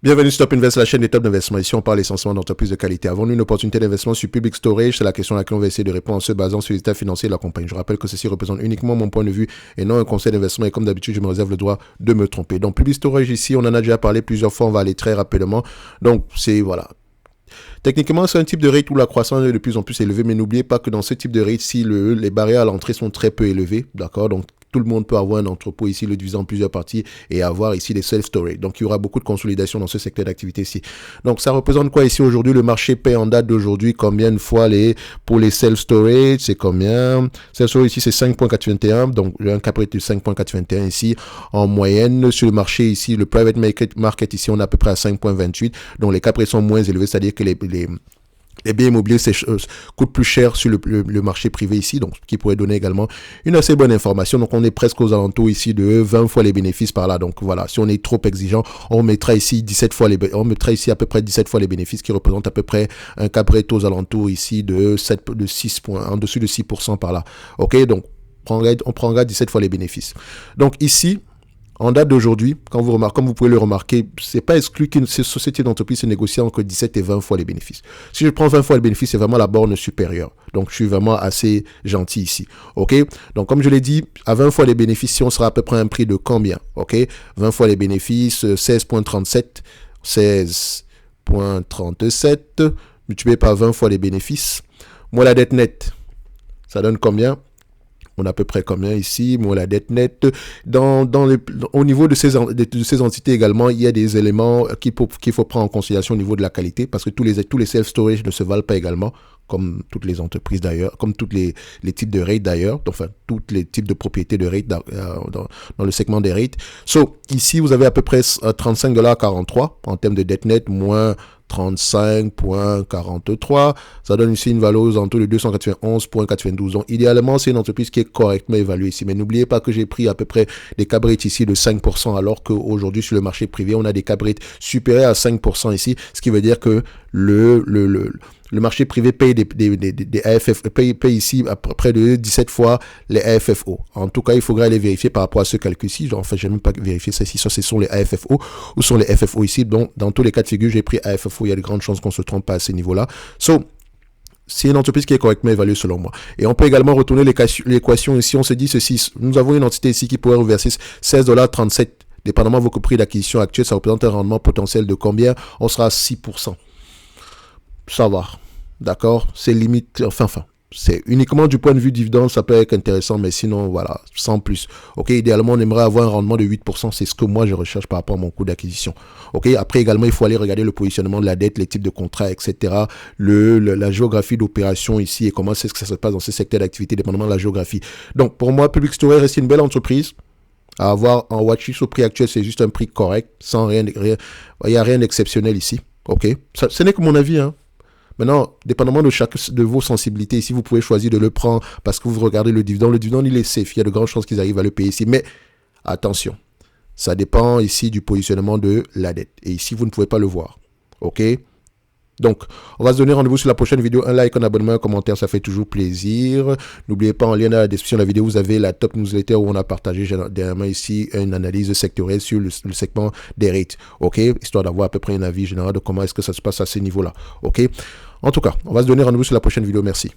Bienvenue sur Top Invest, la chaîne des top d'investissement. Ici, on parle essentiellement d'entreprises de qualité. Avons-nous une opportunité d'investissement sur Public Storage? C'est la question à laquelle on va essayer de répondre en se basant sur les états financiers de la compagnie. Je rappelle que ceci représente uniquement mon point de vue et non un conseil d'investissement. Et comme d'habitude, je me réserve le droit de me tromper. Donc, Public Storage ici, on en a déjà parlé plusieurs fois. On va aller très rapidement. Donc, c'est voilà. Techniquement, c'est un type de rate où la croissance est de plus en plus élevée, mais n'oubliez pas que dans ce type de rate, si les barrières à l'entrée sont très peu élevées, d'accord, donc tout le monde peut avoir un entrepôt ici, le diviser en plusieurs parties et avoir ici des self-storage. Donc, il y aura beaucoup de consolidation dans ce secteur d'activité ici. Donc, ça représente quoi ici aujourd'hui? Le marché paie en date d'aujourd'hui combien de fois pour les self-storage? C'est combien? Self-storage ici, c'est 5.81. Donc, un cap rate de 5.81 ici. En moyenne, sur le marché ici, le private market ici, on est à peu près à 5.28. Donc, les cap rates sont moins élevés, c'est-à-dire que les biens immobiliers coûtent plus cher sur le marché privé ici, donc qui pourrait donner également une assez bonne information. Donc on est presque aux alentours ici de 20 fois les bénéfices par là. Donc voilà, si on est trop exigeant, on mettra ici à peu près 17 fois les bénéfices, qui représentent à peu près un cap rate aux alentours ici de 6 points, en dessus de 6% par là. Ok, donc on prendra 17 fois les bénéfices. Donc ici, en date d'aujourd'hui, comme vous pouvez le remarquer, c'est pas exclu qu'une société d'entreprise se négocie entre 17 et 20 fois les bénéfices. Si je prends 20 fois les bénéfices, c'est vraiment la borne supérieure. Donc, je suis vraiment assez gentil ici. OK? Donc, comme je l'ai dit, à 20 fois les bénéfices, on sera à peu près un prix de combien? OK? 20 fois les bénéfices, 16.37, 16.37, multiplié par 20 fois les bénéfices. Moi, la dette nette, ça donne combien? On a à peu près combien ici? Moi, la dette nette. Au niveau de ces entités également, il y a des éléments qu'il faut prendre en considération au niveau de la qualité, parce que tous les self-storage ne se valent pas également, comme toutes les entreprises d'ailleurs, comme tous les types de rates d'ailleurs, enfin, tous les types de propriétés de rates dans le segment des rates. So, ici, vous avez à peu près 35,43$ en termes de dette nette, moins 35.43, ça donne ici une valeur aux alentours de 291.92. Donc, idéalement, c'est une entreprise qui est correctement évaluée ici. Mais n'oubliez pas que j'ai pris à peu près des cap rates ici de 5%, alors qu'aujourd'hui, sur le marché privé, on a des cap rates supérieurs à 5% ici, ce qui veut dire que le marché privé paye des AFF, paye ici à peu près de 17 fois les AFFO. En tout cas, il faudra aller vérifier par rapport à ce calcul-ci. Enfin, je n'ai même pas vérifié ça ici, soit ce sont les AFFO ou sont les FFO ici. Donc, dans tous les cas de figure, j'ai pris AFFO. Il y a de grandes chances qu'on ne se trompe pas à ce niveau-là. So, c'est une entreprise qui est correctement évaluée selon moi. Et on peut également retourner l'équation ici. On se dit ceci. Nous avons une entité ici qui pourrait reverser 16,37$. Dépendamment de vos prix d'acquisition actuels, ça représente un rendement potentiel de combien? On sera à 6%. Ça va, d'accord, c'est limite, enfin, c'est uniquement du point de vue dividende, ça peut être intéressant, mais sinon, voilà, sans plus. Ok, idéalement, on aimerait avoir un rendement de 8%, c'est ce que moi, je recherche par rapport à mon coût d'acquisition. Ok, après, également, il faut aller regarder le positionnement de la dette, les types de contrats, etc., la géographie d'opération ici, et comment c'est que ça se passe dans ce secteur d'activité, dépendamment de la géographie. Donc, pour moi, Public Storage reste une belle entreprise. À avoir en watchlist au prix actuel, c'est juste un prix correct, sans rien, il n'y a rien d'exceptionnel ici. Ok, ce n'est que mon avis, hein. Maintenant, dépendamment de vos sensibilités, ici, vous pouvez choisir de le prendre parce que vous regardez le dividende. Le dividende, il est safe. Il y a de grandes chances qu'ils arrivent à le payer ici. Mais attention, ça dépend ici du positionnement de la dette. Et ici, vous ne pouvez pas le voir. OK? Donc, on va se donner rendez-vous sur la prochaine vidéo. Un like, un abonnement, un commentaire, ça fait toujours plaisir. N'oubliez pas, en lien dans la description de la vidéo, vous avez la top newsletter où on a partagé dernièrement ici une analyse sectorielle sur le segment des rates. OK? Histoire d'avoir à peu près un avis général de comment est-ce que ça se passe à ce niveau-là. OK? En tout cas, on va se donner rendez-vous sur la prochaine vidéo. Merci.